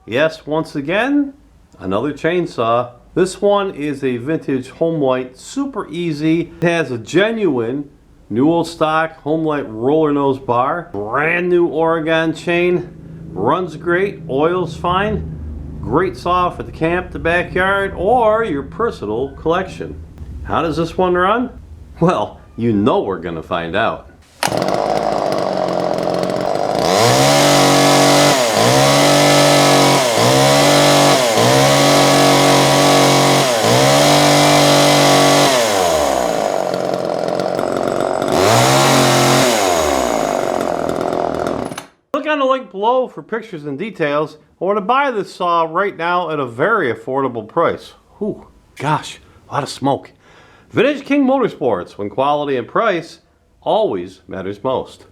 Yes, once again, another chainsaw. This one is a vintage Homelite Super EZ. It has a genuine new old stock Homelite roller nose bar. Brand new Oregon chain. Runs great, oil's fine. Great saw for the camp, the backyard, or your personal collection. How does this one run? Well, you know we're gonna find out. Click on the link below for pictures and details, or to buy this saw right now at a very affordable price. Ooh, gosh, a lot of smoke. Vintage King Motorsports, when quality and price always matters most.